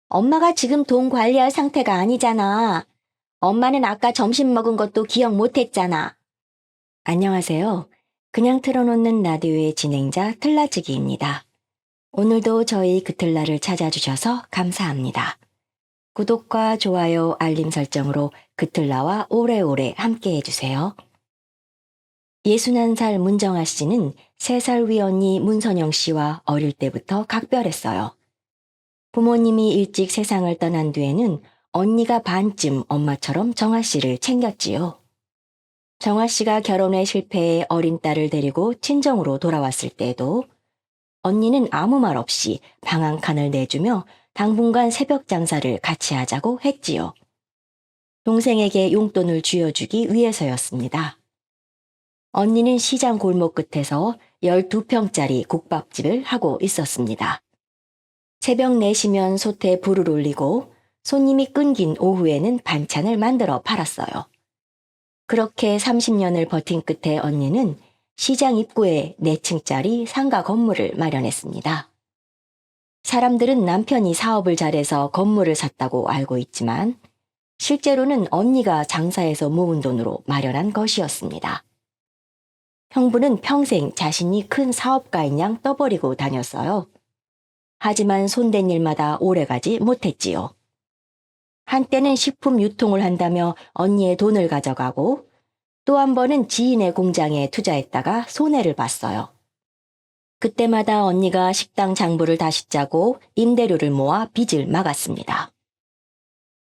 엄마가 지금 돈 관리할 상태가 아니잖아. 엄마는 아까 점심 먹은 것도 기억 못 했잖아. 안녕하세요. 그냥 틀어놓는 라디오의 진행자 틀라치기입니다. 오늘도 저희 그틀라를 찾아주셔서 감사합니다. 구독과 좋아요, 알림 설정으로 그틀라와 오래오래 함께 해주세요. 61살 문정아 씨는 3살 위 언니 문선영 씨와 어릴 때부터 각별했어요. 부모님이 일찍 세상을 떠난 뒤에는 언니가 반쯤 엄마처럼 정아 씨를 챙겼지요. 정아 씨가 결혼에 실패해 어린 딸을 데리고 친정으로 돌아왔을 때에도 언니는 아무 말 없이 방 한 칸을 내주며 당분간 새벽 장사를 같이 하자고 했지요. 동생에게 용돈을 쥐어주기 위해서였습니다. 언니는 시장 골목 끝에서 12평짜리 국밥집을 하고 있었습니다. 새벽 4시면 솥에 불을 올리고 손님이 끊긴 오후에는 반찬을 만들어 팔았어요. 그렇게 30년을 버틴 끝에 언니는 시장 입구에 4층짜리 상가 건물을 마련했습니다. 사람들은 남편이 사업을 잘해서 건물을 샀다고 알고 있지만 실제로는 언니가 장사해서 모은 돈으로 마련한 것이었습니다. 형부는 평생 자신이 큰 사업가인 양 떠벌이고 다녔어요. 하지만 손댄 일마다 오래가지 못했지요. 한때는 식품 유통을 한다며 언니의 돈을 가져가고 또 한 번은 지인의 공장에 투자했다가 손해를 봤어요. 그때마다 언니가 식당 장부를 다시 짜고 임대료를 모아 빚을 막았습니다.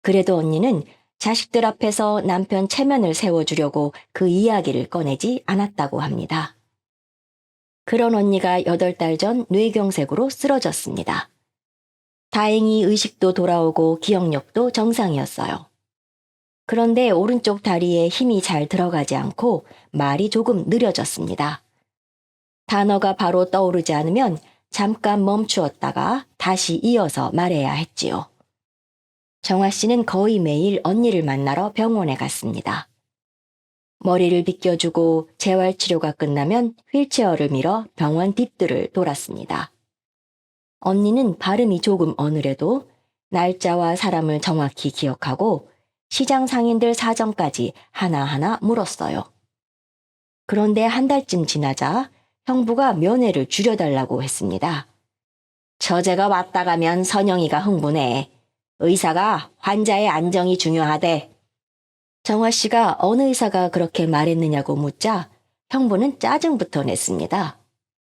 그래도 언니는 자식들 앞에서 남편 체면을 세워주려고 그 이야기를 꺼내지 않았다고 합니다. 그런 언니가 8달 전 뇌경색으로 쓰러졌습니다. 다행히 의식도 돌아오고 기억력도 정상이었어요. 그런데 오른쪽 다리에 힘이 잘 들어가지 않고 말이 조금 느려졌습니다. 단어가 바로 떠오르지 않으면 잠깐 멈추었다가 다시 이어서 말해야 했지요. 정아 씨는 거의 매일 언니를 만나러 병원에 갔습니다. 머리를 빗겨주고 재활치료가 끝나면 휠체어를 밀어 병원 뒷뜰을 돌았습니다. 언니는 발음이 조금 어눌해도 날짜와 사람을 정확히 기억하고 시장 상인들 사정까지 하나하나 물었어요. 그런데 한 달쯤 지나자 형부가 면회를 줄여달라고 했습니다. 처제가 왔다 가면 선영이가 흥분해. 의사가 환자의 안정이 중요하대. 정화 씨가 어느 의사가 그렇게 말했느냐고 묻자 형부는 짜증부터 냈습니다.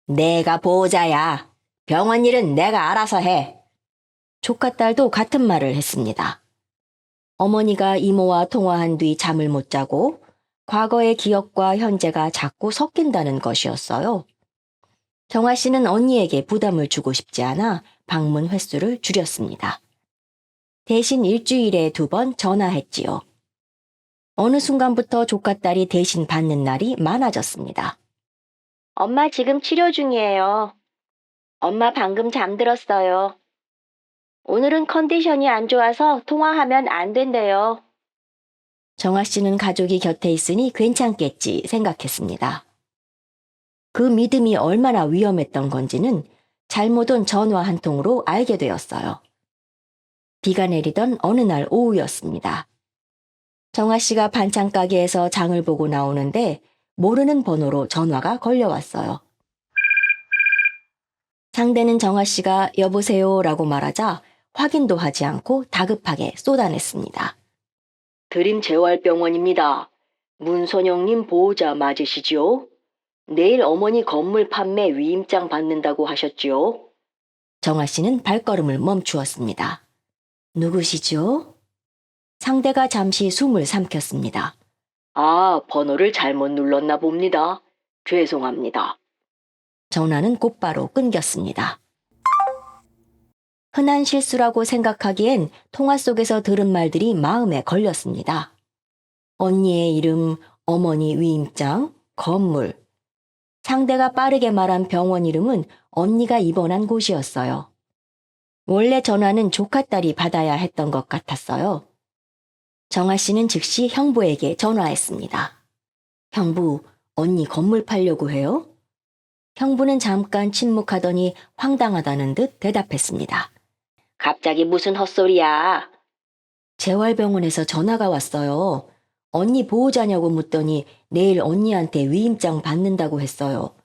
내가 보호자야. 병원 일은 내가 알아서 해. 조카딸도 같은 말을 했습니다. 어머니가 이모와 통화한 뒤 잠을 못 자고 과거의 기억과 현재가 자꾸 섞인다는 것이었어요. 정아 씨는 언니에게 부담을 주고 싶지 않아 방문 횟수를 줄였습니다. 대신 일주일에 2번 전화했지요. 어느 순간부터 조카딸이 대신 받는 날이 많아졌습니다. 엄마 지금 치료 중이에요. 엄마 방금 잠들었어요. 오늘은 컨디션이 안 좋아서 통화하면 안 된대요. 정아 씨는 가족이 곁에 있으니 괜찮겠지 생각했습니다. 그 믿음이 얼마나 위험했던 건지는 잘못 온 전화 한 통으로 알게 되었어요. 비가 내리던 어느 날 오후였습니다. 정아 씨가 반찬 가게에서 장을 보고 나오는데 모르는 번호로 전화가 걸려왔어요. 상대는 정아 씨가 여보세요 라고 말하자 확인도 하지 않고 다급하게 쏟아냈습니다. 드림재활병원입니다. 문선영님 보호자 맞으시지요? 내일 어머니 건물 판매 위임장 받는다고 하셨지요? 정아 씨는 발걸음을 멈추었습니다. 누구시죠? 상대가 잠시 숨을 삼켰습니다. 아, 번호를 잘못 눌렀나 봅니다. 죄송합니다. 전화는 곧바로 끊겼습니다. 흔한 실수라고 생각하기엔 통화 속에서 들은 말들이 마음에 걸렸습니다. 언니의 이름, 어머니 위임장, 건물. 상대가 빠르게 말한 병원 이름은 언니가 입원한 곳이었어요. 원래 전화는 조카딸이 받아야 했던 것 같았어요. 정아 씨는 즉시 형부에게 전화했습니다. 형부, 언니 건물 팔려고 해요? 형부는 잠깐 침묵하더니 황당하다는 듯 대답했습니다. 갑자기 무슨 헛소리야? 재활병원에서 전화가 왔어요. 언니 보호자냐고 묻더니 내일 언니한테 위임장 받는다고 했어요.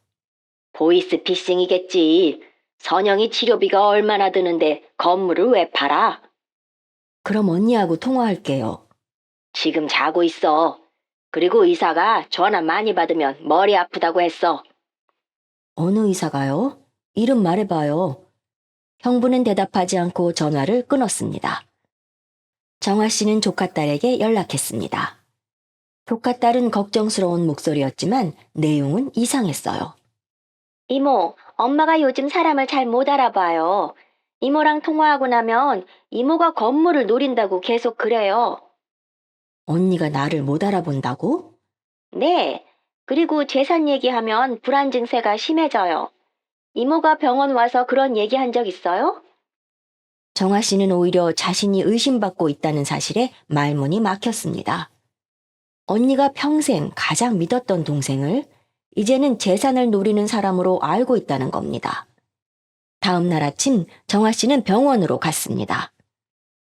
보이스피싱이겠지. 선영이 치료비가 얼마나 드는데 건물을 왜 팔아? 그럼 언니하고 통화할게요. 지금 자고 있어. 그리고 의사가 전화 많이 받으면 머리 아프다고 했어. 어느 의사가요? 이름 말해봐요. 형부는 대답하지 않고 전화를 끊었습니다. 정아 씨는 조카딸에게 연락했습니다. 조카딸은 걱정스러운 목소리였지만 내용은 이상했어요. 이모, 엄마가 요즘 사람을 잘 못 알아봐요. 이모랑 통화하고 나면 이모가 건물을 노린다고 계속 그래요. 언니가 나를 못 알아본다고? 네. 그리고 재산 얘기하면 불안 증세가 심해져요. 이모가 병원 와서 그런 얘기한 적 있어요? 정아 씨는 오히려 자신이 의심받고 있다는 사실에 말문이 막혔습니다. 언니가 평생 가장 믿었던 동생을 이제는 재산을 노리는 사람으로 알고 있다는 겁니다. 다음 날 아침 정아 씨는 병원으로 갔습니다.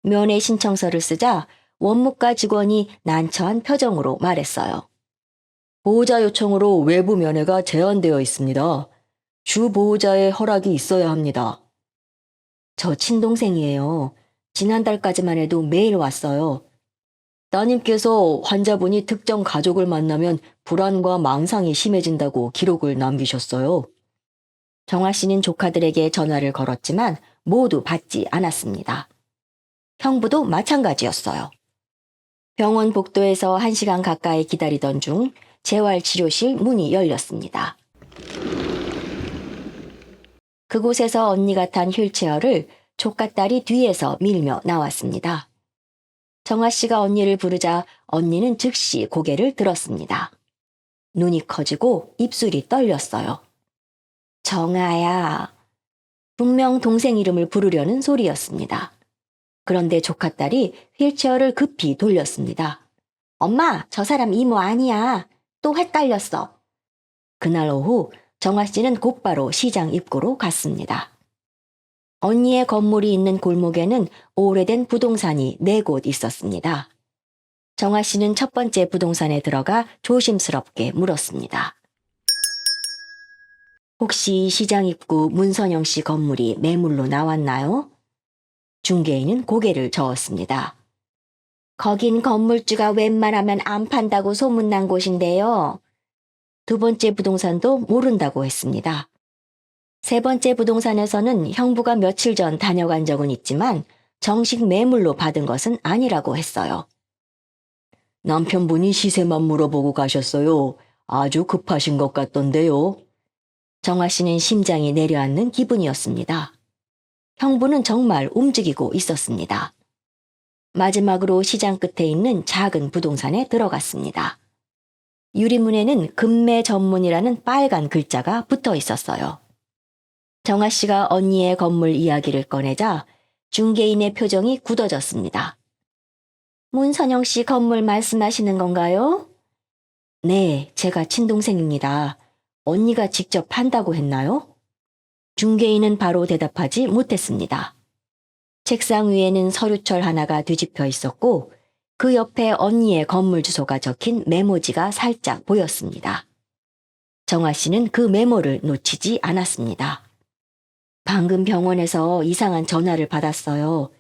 면회 신청서를 쓰자 원무과 직원이 난처한 표정으로 말했어요. 보호자 요청으로 외부 면회가 제한되어 있습니다. 주 보호자의 허락이 있어야 합니다. 저 친동생이에요. 지난달까지만 해도 매일 왔어요. 따님께서 환자분이 특정 가족을 만나면 불안과 망상이 심해진다고 기록을 남기셨어요. 정아 씨는 조카들에게 전화를 걸었지만 모두 받지 않았습니다. 형부도 마찬가지였어요. 병원 복도에서 1시간 가까이 기다리던 중 재활치료실 문이 열렸습니다. 그곳에서 언니가 탄 휠체어를 조카딸이 뒤에서 밀며 나왔습니다. 정아 씨가 언니를 부르자 언니는 즉시 고개를 들었습니다. 눈이 커지고 입술이 떨렸어요. 정아야. 분명 동생 이름을 부르려는 소리였습니다. 그런데 조카딸이 휠체어를 급히 돌렸습니다. 엄마, 저 사람 이모 아니야. 또 헷갈렸어. 그날 오후 정아 씨는 곧바로 시장 입구로 갔습니다. 언니의 건물이 있는 골목에는 오래된 부동산이 4곳 있었습니다. 정아 씨는 첫 번째 부동산에 들어가 조심스럽게 물었습니다. 혹시 시장 입구 문선영 씨 건물이 매물로 나왔나요? 중개인은 고개를 저었습니다. 거긴 건물주가 웬만하면 안 판다고 소문난 곳인데요. 두 번째 부동산도 모른다고 했습니다. 세 번째 부동산에서는 형부가 며칠 전 다녀간 적은 있지만 정식 매물로 받은 것은 아니라고 했어요. 남편분이 시세만 물어보고 가셨어요. 아주 급하신 것 같던데요. 정아 씨는 심장이 내려앉는 기분이었습니다. 형부는 정말 움직이고 있었습니다. 마지막으로 시장 끝에 있는 작은 부동산에 들어갔습니다. 유리문에는 금매 전문이라는 빨간 글자가 붙어 있었어요. 정아 씨가 언니의 건물 이야기를 꺼내자 중개인의 표정이 굳어졌습니다. 문선영 씨 건물 말씀하시는 건가요? 네, 제가 친동생입니다. 언니가 직접 판다고 했나요? 중개인은 바로 대답하지 못했습니다. 책상 위에는 서류철 하나가 뒤집혀 있었고 그 옆에 언니의 건물 주소가 적힌 메모지가 살짝 보였습니다. 정아 씨는 그 메모를 놓치지 않았습니다. 방금 병원에서 이상한 전화를 받았어요.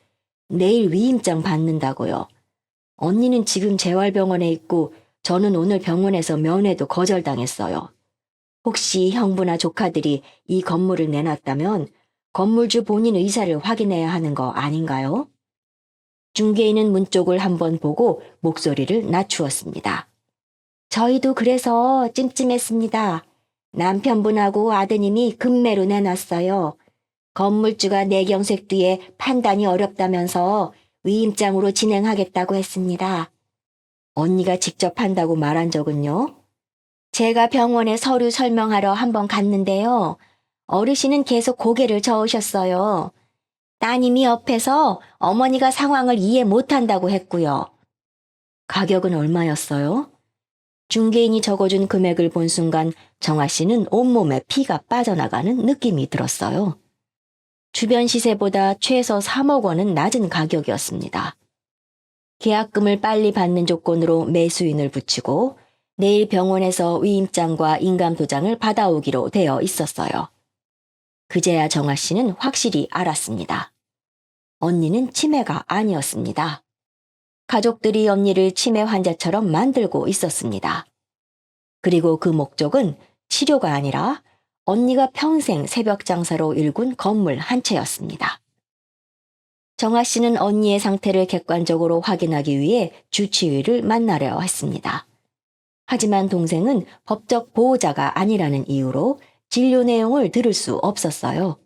내일 위임장 받는다고요. 언니는 지금 재활병원에 있고 저는 오늘 병원에서 면회도 거절당했어요. 혹시 형부나 조카들이 이 건물을 내놨다면 건물주 본인 의사를 확인해야 하는 거 아닌가요? 중개인은 문 쪽을 한번 보고 목소리를 낮추었습니다. 저희도 그래서 찜찜했습니다. 남편분하고 아드님이 금매로 내놨어요. 건물주가 내경색 뒤에 판단이 어렵다면서 위임장으로 진행하겠다고 했습니다. 언니가 직접 한다고 말한 적은요? 제가 병원에 서류 설명하러 한번 갔는데요. 어르신은 계속 고개를 저으셨어요. 따님이 옆에서 어머니가 상황을 이해 못한다고 했고요. 가격은 얼마였어요? 중개인이 적어준 금액을 본 순간 정아 씨는 온몸에 피가 빠져나가는 느낌이 들었어요. 주변 시세보다 최소 3억 원은 낮은 가격이었습니다. 계약금을 빨리 받는 조건으로 매수인을 붙이고 내일 병원에서 위임장과 인감도장을 받아오기로 되어 있었어요. 그제야 정아 씨는 확실히 알았습니다. 언니는 치매가 아니었습니다. 가족들이 언니를 치매 환자처럼 만들고 있었습니다. 그리고 그 목적은 치료가 아니라 언니가 평생 새벽 장사로 일군 건물 한 채였습니다. 정아 씨는 언니의 상태를 객관적으로 확인하기 위해 주치의를 만나려 했습니다. 하지만 동생은 법적 보호자가 아니라는 이유로 진료 내용을 들을 수 없었어요.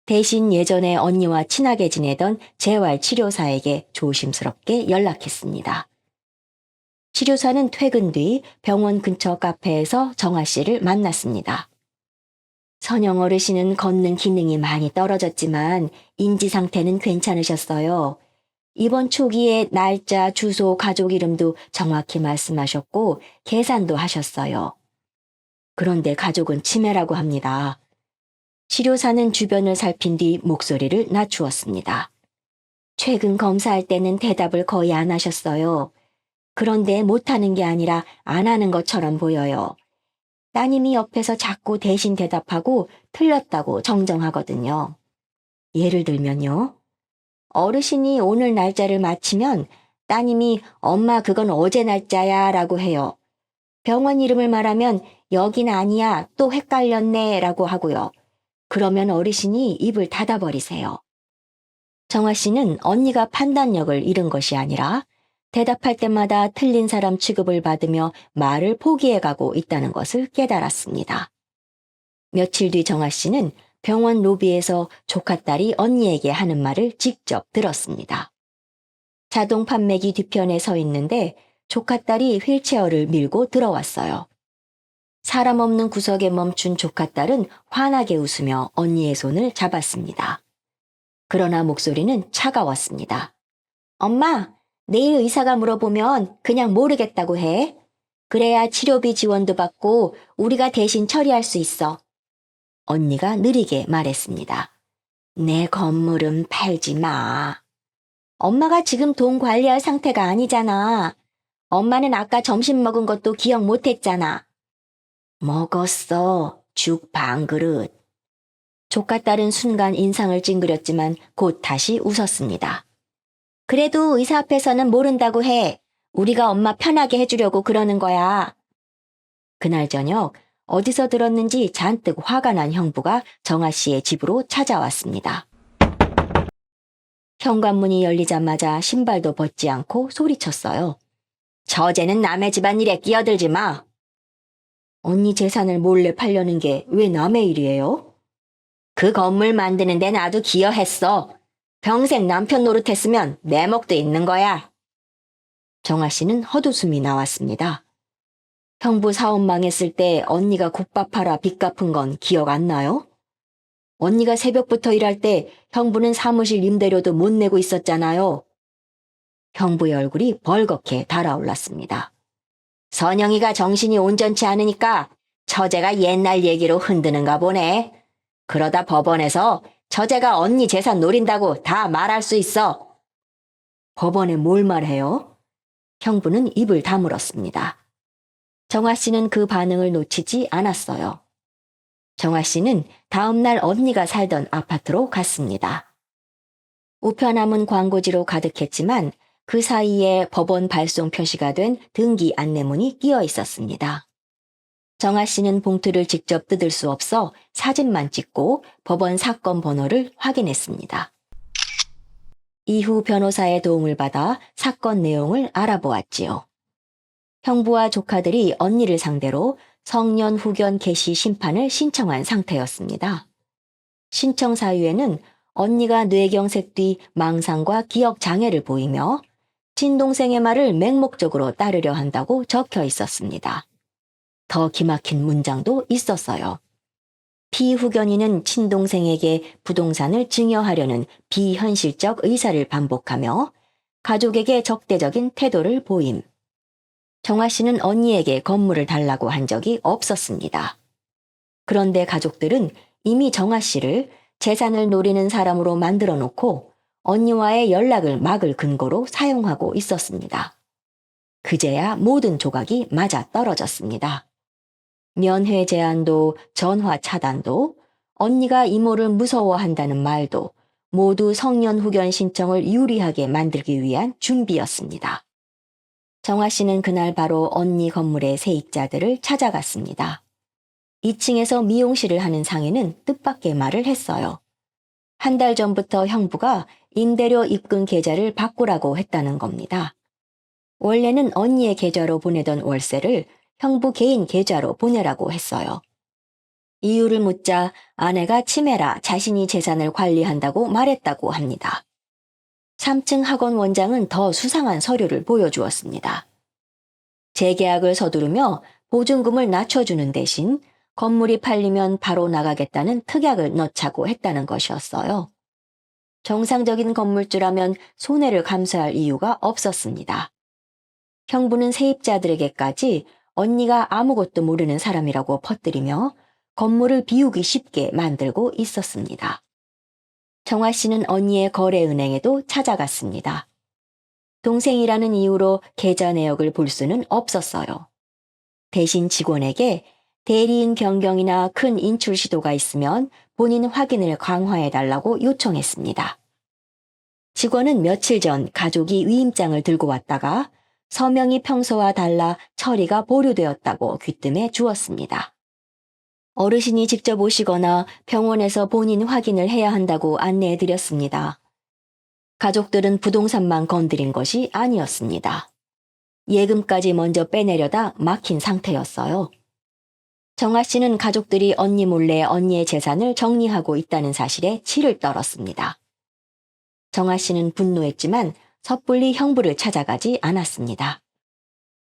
대신 예전에 언니와 친하게 지내던 재활치료사에게 조심스럽게 연락했습니다. 치료사는 퇴근 뒤 병원 근처 카페에서 정아 씨를 만났습니다. 선영 어르신은 걷는 기능이 많이 떨어졌지만 인지 상태는 괜찮으셨어요. 입원 초기에 날짜, 주소, 가족 이름도 정확히 말씀하셨고 계산도 하셨어요. 그런데 가족은 치매라고 합니다. 치료사는 주변을 살핀 뒤 목소리를 낮추었습니다. 최근 검사할 때는 대답을 거의 안 하셨어요. 그런데 못하는 게 아니라 안 하는 것처럼 보여요. 따님이 옆에서 자꾸 대신 대답하고 틀렸다고 정정하거든요. 예를 들면요. 어르신이 오늘 날짜를 맞히면 따님이 엄마 그건 어제 날짜야 라고 해요. 병원 이름을 말하면 여긴 아니야 또 헷갈렸네 라고 하고요. 그러면 어르신이 입을 닫아버리세요. 정아 씨는 언니가 판단력을 잃은 것이 아니라 대답할 때마다 틀린 사람 취급을 받으며 말을 포기해가고 있다는 것을 깨달았습니다. 며칠 뒤 정아 씨는 병원 로비에서 조카딸이 언니에게 하는 말을 직접 들었습니다. 자동 판매기 뒤편에 서 있는데 조카딸이 휠체어를 밀고 들어왔어요. 사람 없는 구석에 멈춘 조카딸은 환하게 웃으며 언니의 손을 잡았습니다. 그러나 목소리는 차가웠습니다. 엄마, 내일 의사가 물어보면 그냥 모르겠다고 해. 그래야 치료비 지원도 받고 우리가 대신 처리할 수 있어. 언니가 느리게 말했습니다. 내 건물은 팔지 마. 엄마가 지금 돈 관리할 상태가 아니잖아. 엄마는 아까 점심 먹은 것도 기억 못했잖아. 먹었어. 죽 반 그릇. 조카딸은 순간 인상을 찡그렸지만 곧 다시 웃었습니다. 그래도 의사 앞에서는 모른다고 해. 우리가 엄마 편하게 해주려고 그러는 거야. 그날 저녁 어디서 들었는지 잔뜩 화가 난 형부가 정아 씨의 집으로 찾아왔습니다. 현관문이 열리자마자 신발도 벗지 않고 소리쳤어요. 저쟤는 남의 집안일에 끼어들지 마. 언니 재산을 몰래 팔려는 게 왜 남의 일이에요? 그 건물 만드는데 나도 기여했어. 평생 남편 노릇했으면 내 몫도 있는 거야. 정아 씨는 헛웃음이 나왔습니다. 형부 사업 망했을 때 언니가 국밥 팔아 빚 갚은 건 기억 안 나요? 언니가 새벽부터 일할 때 형부는 사무실 임대료도 못 내고 있었잖아요. 형부의 얼굴이 벌겋게 달아올랐습니다. 선영이가 정신이 온전치 않으니까 처제가 옛날 얘기로 흔드는가 보네. 그러다 법원에서 처제가 언니 재산 노린다고 다 말할 수 있어. 법원에 뭘 말해요? 형부는 입을 다물었습니다. 정아 씨는 그 반응을 놓치지 않았어요. 정아 씨는 다음 날 언니가 살던 아파트로 갔습니다. 우편함은 광고지로 가득했지만 그 사이에 법원 발송 표시가 된 등기 안내문이 끼어 있었습니다. 정아 씨는 봉투를 직접 뜯을 수 없어 사진만 찍고 법원 사건 번호를 확인했습니다. 이후 변호사의 도움을 받아 사건 내용을 알아보았지요. 형부와 조카들이 언니를 상대로 성년 후견 개시 심판을 신청한 상태였습니다. 신청 사유에는 언니가 뇌경색 뒤 망상과 기억 장애를 보이며 친동생의 말을 맹목적으로 따르려 한다고 적혀 있었습니다. 더 기막힌 문장도 있었어요. 피후견인은 친동생에게 부동산을 증여하려는 비현실적 의사를 반복하며 가족에게 적대적인 태도를 보임. 정아 씨는 언니에게 건물을 달라고 한 적이 없었습니다. 그런데 가족들은 이미 정아 씨를 재산을 노리는 사람으로 만들어 놓고 언니와의 연락을 막을 근거로 사용하고 있었습니다. 그제야 모든 조각이 맞아 떨어졌습니다. 면회 제안도 전화 차단도 언니가 이모를 무서워한다는 말도 모두 성년 후견 신청을 유리하게 만들기 위한 준비였습니다. 정아 씨는 그날 바로 언니 건물의 세입자들을 찾아갔습니다. 2층에서 미용실을 하는 상인은 뜻밖의 말을 했어요. 한 달 전부터 형부가 임대료 입금 계좌를 바꾸라고 했다는 겁니다. 원래는 언니의 계좌로 보내던 월세를 형부 개인 계좌로 보내라고 했어요. 이유를 묻자 아내가 치매라 자신이 재산을 관리한다고 말했다고 합니다. 3층 학원 원장은 더 수상한 서류를 보여주었습니다. 재계약을 서두르며 보증금을 낮춰주는 대신 건물이 팔리면 바로 나가겠다는 특약을 넣자고 했다는 것이었어요. 정상적인 건물주라면 손해를 감수할 이유가 없었습니다. 형부는 세입자들에게까지 언니가 아무것도 모르는 사람이라고 퍼뜨리며 건물을 비우기 쉽게 만들고 있었습니다. 정아 씨는 언니의 거래은행에도 찾아갔습니다. 동생이라는 이유로 계좌 내역을 볼 수는 없었어요. 대신 직원에게 대리인 변경이나 큰 인출 시도가 있으면 본인 확인을 강화해달라고 요청했습니다. 직원은 며칠 전 가족이 위임장을 들고 왔다가 서명이 평소와 달라 처리가 보류되었다고 귀뜸해 주었습니다. 어르신이 직접 오시거나 병원에서 본인 확인을 해야 한다고 안내해 드렸습니다. 가족들은 부동산만 건드린 것이 아니었습니다. 예금까지 먼저 빼내려다 막힌 상태였어요. 정아 씨는 가족들이 언니 몰래 언니의 재산을 정리하고 있다는 사실에 치를 떨었습니다. 정아 씨는 분노했지만 섣불리 형부를 찾아가지 않았습니다.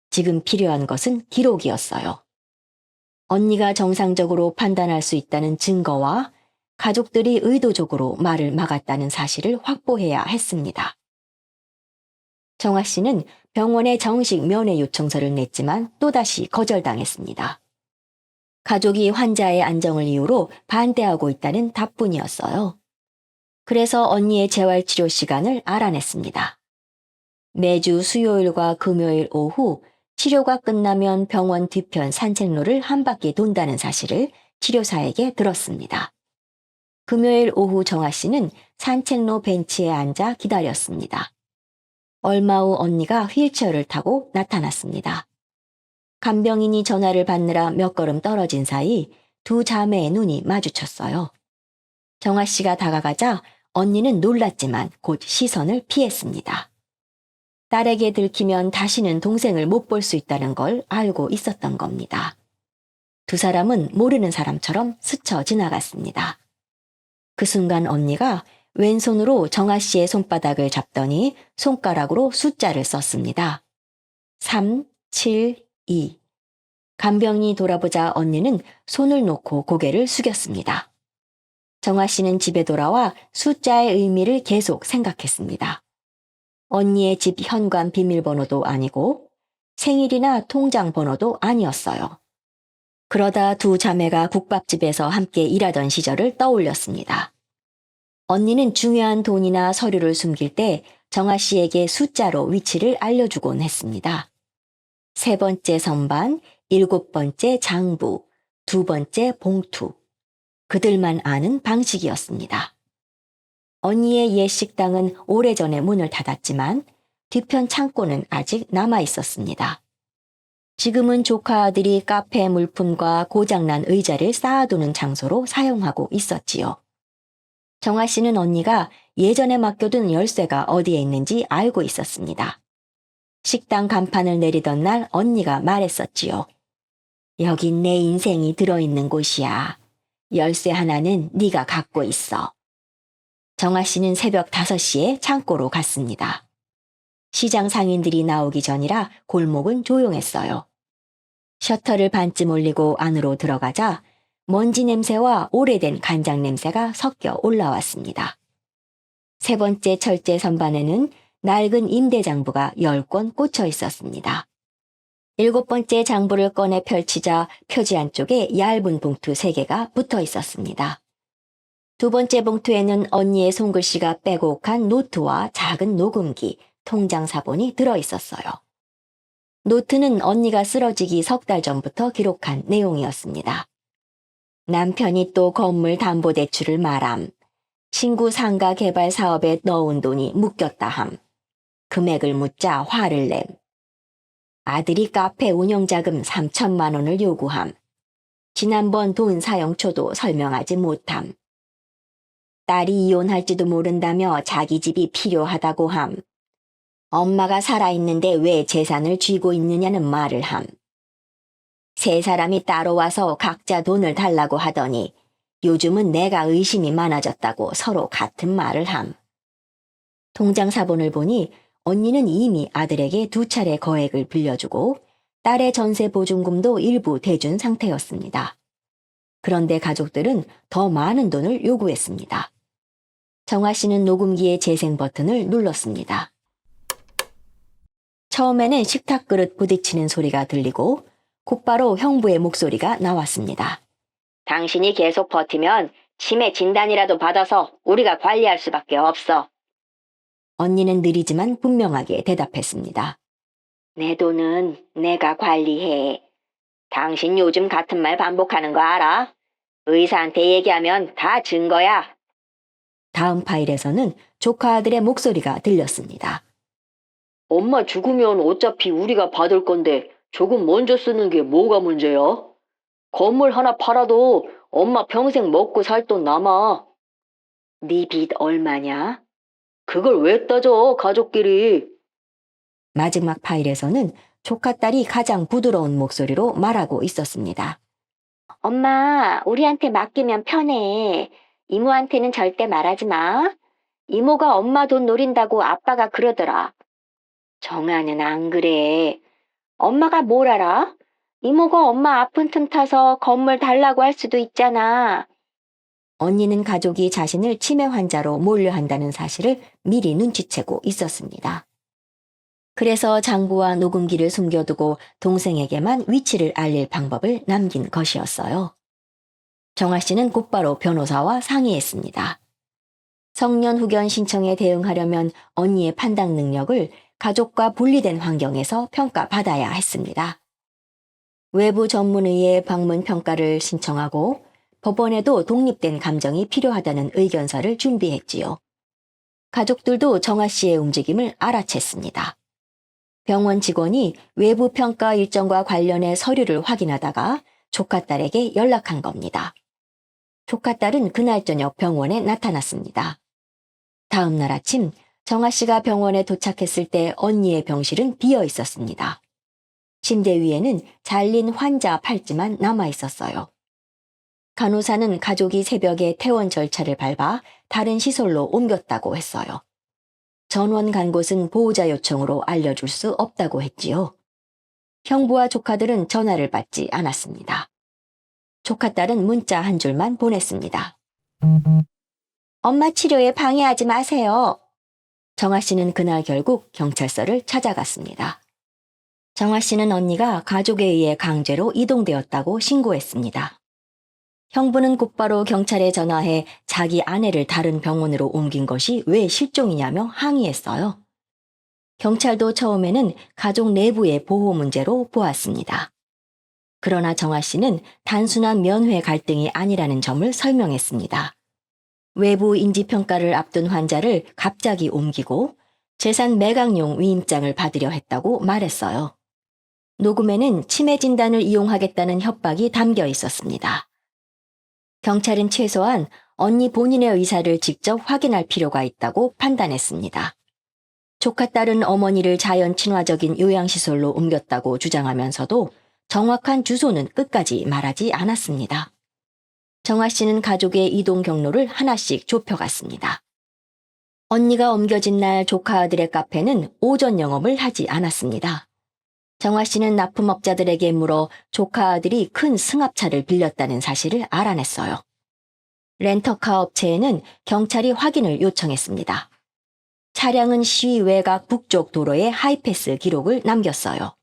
지금 필요한 것은 기록이었어요. 언니가 정상적으로 판단할 수 있다는 증거와 가족들이 의도적으로 말을 막았다는 사실을 확보해야 했습니다. 정아 씨는 병원에 정식 면회 요청서를 냈지만 또다시 거절당했습니다. 가족이 환자의 안정을 이유로 반대하고 있다는 답뿐이었어요. 그래서 언니의 재활치료 시간을 알아냈습니다. 매주 수요일과 금요일 오후 치료가 끝나면 병원 뒤편 산책로를 한 바퀴 돈다는 사실을 치료사에게 들었습니다. 금요일 오후 정아 씨는 산책로 벤치에 앉아 기다렸습니다. 얼마 후 언니가 휠체어를 타고 나타났습니다. 간병인이 전화를 받느라 몇 걸음 떨어진 사이 두 자매의 눈이 마주쳤어요. 정아 씨가 다가가자 언니는 놀랐지만 곧 시선을 피했습니다. 딸에게 들키면 다시는 동생을 못 볼 수 있다는 걸 알고 있었던 겁니다. 두 사람은 모르는 사람처럼 스쳐 지나갔습니다. 그 순간 언니가 왼손으로 정아 씨의 손바닥을 잡더니 손가락으로 숫자를 썼습니다. 3, 7, 2. 간병인이 돌아보자 언니는 손을 놓고 고개를 숙였습니다. 정아 씨는 집에 돌아와 숫자의 의미를 계속 생각했습니다. 언니의 집 현관 비밀번호도 아니고 생일이나 통장 번호도 아니었어요. 그러다 두 자매가 국밥집에서 함께 일하던 시절을 떠올렸습니다. 언니는 중요한 돈이나 서류를 숨길 때 정아 씨에게 숫자로 위치를 알려주곤 했습니다. 3번째 선반, 7번째 장부, 2번째 봉투. 그들만 아는 방식이었습니다. 언니의 옛 식당은 오래전에 문을 닫았지만 뒤편 창고는 아직 남아 있었습니다. 지금은 조카 아들이 카페 물품과 고장난 의자를 쌓아두는 장소로 사용하고 있었지요. 정아 씨는 언니가 예전에 맡겨둔 열쇠가 어디에 있는지 알고 있었습니다. 식당 간판을 내리던 날 언니가 말했었지요. 여긴 내 인생이 들어있는 곳이야. 열쇠 하나는 네가 갖고 있어. 정아 씨는 새벽 5시에 창고로 갔습니다. 시장 상인들이 나오기 전이라 골목은 조용했어요. 셔터를 반쯤 올리고 안으로 들어가자 먼지 냄새와 오래된 간장 냄새가 섞여 올라왔습니다. 3번째 철제 선반에는 낡은 임대장부가 10권 꽂혀 있었습니다. 7번째 장부를 꺼내 펼치자 표지 안쪽에 얇은 봉투 3개가 붙어 있었습니다. 두 번째 봉투에는 언니의 손글씨가 빼곡한 노트와 작은 녹음기, 통장 사본이 들어 있었어요. 노트는 언니가 쓰러지기 석 달 전부터 기록한 내용이었습니다. 남편이 또 건물 담보대출을 말함. 친구 상가 개발 사업에 넣은 돈이 묶였다 함. 금액을 묻자 화를 냄. 아들이 카페 운영자금 3천만 원을 요구함. 지난번 돈 사용처도 설명하지 못함. 딸이 이혼할지도 모른다며 자기 집이 필요하다고 함. 엄마가 살아있는데 왜 재산을 쥐고 있느냐는 말을 함. 세 사람이 따로 와서 각자 돈을 달라고 하더니 요즘은 내가 의심이 많아졌다고 서로 같은 말을 함. 통장 사본을 보니 언니는 이미 아들에게 2차례 거액을 빌려주고 딸의 전세 보증금도 일부 대준 상태였습니다. 그런데 가족들은 더 많은 돈을 요구했습니다. 정아 씨는 녹음기의 재생 버튼을 눌렀습니다. 처음에는 식탁 그릇 부딪히는 소리가 들리고 곧바로 형부의 목소리가 나왔습니다. 당신이 계속 버티면 치매 진단이라도 받아서 우리가 관리할 수밖에 없어. 언니는 느리지만 분명하게 대답했습니다. 내 돈은 내가 관리해. 당신 요즘 같은 말 반복하는 거 알아? 의사한테 얘기하면 다 증거야. 다음 파일에서는 조카 아들의 목소리가 들렸습니다. 엄마 죽으면 어차피 우리가 받을 건데 조금 먼저 쓰는 게 뭐가 문제야? 건물 하나 팔아도 엄마 평생 먹고 살 돈 남아. 네 빚 얼마냐? 그걸 왜 따져, 가족끼리. 마지막 파일에서는 조카 딸이 가장 부드러운 목소리로 말하고 있었습니다. 엄마, 우리한테 맡기면 편해. 이모한테는 절대 말하지 마. 이모가 엄마 돈 노린다고 아빠가 그러더라. 정아는 안 그래. 엄마가 뭘 알아? 이모가 엄마 아픈 틈 타서 건물 달라고 할 수도 있잖아. 언니는 가족이 자신을 치매 환자로 몰려한다는 사실을 미리 눈치채고 있었습니다. 그래서 장부와 녹음기를 숨겨두고 동생에게만 위치를 알릴 방법을 남긴 것이었어요. 정아 씨는 곧바로 변호사와 상의했습니다. 성년 후견 신청에 대응하려면 언니의 판단 능력을 가족과 분리된 환경에서 평가받아야 했습니다. 외부 전문의의 방문 평가를 신청하고 법원에도 독립된 감정이 필요하다는 의견서를 준비했지요. 가족들도 정아 씨의 움직임을 알아챘습니다. 병원 직원이 외부 평가 일정과 관련해 서류를 확인하다가 조카 딸에게 연락한 겁니다. 조카 딸은 그날 저녁 병원에 나타났습니다. 다음 날 아침 정아 씨가 병원에 도착했을 때 언니의 병실은 비어 있었습니다. 침대 위에는 잘린 환자 팔찌만 남아 있었어요. 간호사는 가족이 새벽에 퇴원 절차를 밟아 다른 시설로 옮겼다고 했어요. 전원 간 곳은 보호자 요청으로 알려줄 수 없다고 했지요. 형부와 조카들은 전화를 받지 않았습니다. 조카 딸은 문자 한 줄만 보냈습니다. 엄마 치료에 방해하지 마세요. 정아 씨는 그날 결국 경찰서를 찾아갔습니다. 정아 씨는 언니가 가족에 의해 강제로 이동되었다고 신고했습니다. 형부는 곧바로 경찰에 전화해 자기 아내를 다른 병원으로 옮긴 것이 왜 실종이냐며 항의했어요. 경찰도 처음에는 가족 내부의 보호 문제로 보았습니다. 그러나 정아 씨는 단순한 면회 갈등이 아니라는 점을 설명했습니다. 외부 인지평가를 앞둔 환자를 갑자기 옮기고 재산 매각용 위임장을 받으려 했다고 말했어요. 녹음에는 치매 진단을 이용하겠다는 협박이 담겨 있었습니다. 경찰은 최소한 언니 본인의 의사를 직접 확인할 필요가 있다고 판단했습니다. 조카 딸은 어머니를 자연 친화적인 요양시설로 옮겼다고 주장하면서도 정확한 주소는 끝까지 말하지 않았습니다. 정아 씨는 가족의 이동 경로를 하나씩 좁혀갔습니다. 언니가 옮겨진 날 조카 아들의 카페는 오전 영업을 하지 않았습니다. 정아 씨는 납품업자들에게 물어 조카 아들이 큰 승합차를 빌렸다는 사실을 알아냈어요. 렌터카 업체에는 경찰이 확인을 요청했습니다. 차량은 시위 외곽 북쪽 도로에 하이패스 기록을 남겼어요.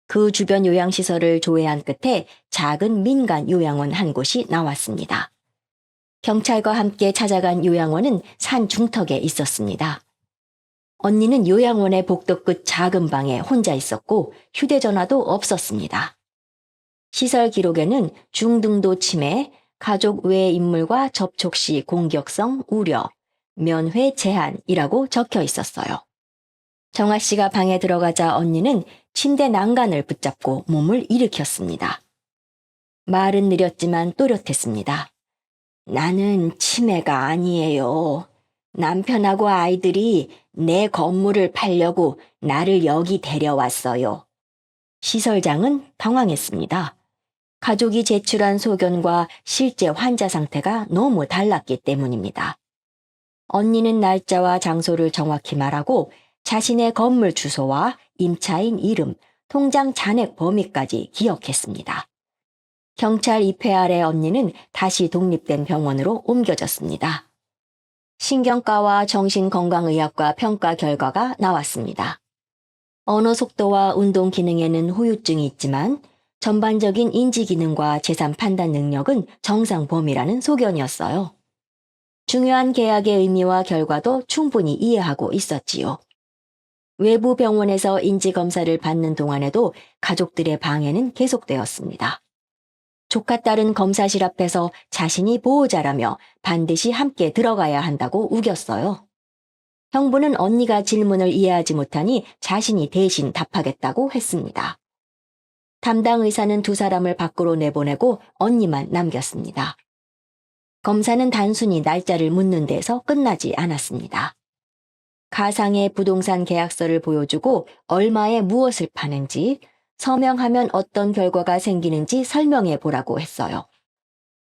그 주변 요양시설을 조회한 끝에 작은 민간 요양원 한 곳이 나왔습니다. 경찰과 함께 찾아간 요양원은 산 중턱에 있었습니다. 언니는 요양원의 복도 끝 작은 방에 혼자 있었고 휴대전화도 없었습니다. 시설 기록에는 중등도 치매, 가족 외 인물과 접촉 시 공격성 우려, 면회 제한이라고 적혀 있었어요. 정아 씨가 방에 들어가자 언니는 침대 난간을 붙잡고 몸을 일으켰습니다. 말은 느렸지만 또렷했습니다. 나는 치매가 아니에요. 남편하고 아이들이 내 건물을 팔려고 나를 여기 데려왔어요. 시설장은 당황했습니다. 가족이 제출한 소견과 실제 환자 상태가 너무 달랐기 때문입니다. 언니는 날짜와 장소를 정확히 말하고 자신의 건물 주소와 임차인 이름, 통장 잔액 범위까지 기억했습니다. 경찰 입회 아래 언니는 다시 독립된 병원으로 옮겨졌습니다. 신경과와 정신건강의학과 평가 결과가 나왔습니다. 언어 속도와 운동 기능에는 후유증이 있지만 전반적인 인지 기능과 재산 판단 능력은 정상 범위라는 소견이었어요. 중요한 계약의 의미와 결과도 충분히 이해하고 있었지요. 외부 병원에서 인지검사를 받는 동안에도 가족들의 방해는 계속되었습니다. 조카 딸은 검사실 앞에서 자신이 보호자라며 반드시 함께 들어가야 한다고 우겼어요. 형부는 언니가 질문을 이해하지 못하니 자신이 대신 답하겠다고 했습니다. 담당 의사는 두 사람을 밖으로 내보내고 언니만 남겼습니다. 검사는 단순히 날짜를 묻는 데서 끝나지 않았습니다. 가상의 부동산 계약서를 보여주고 얼마에 무엇을 파는지, 서명하면 어떤 결과가 생기는지 설명해 보라고 했어요.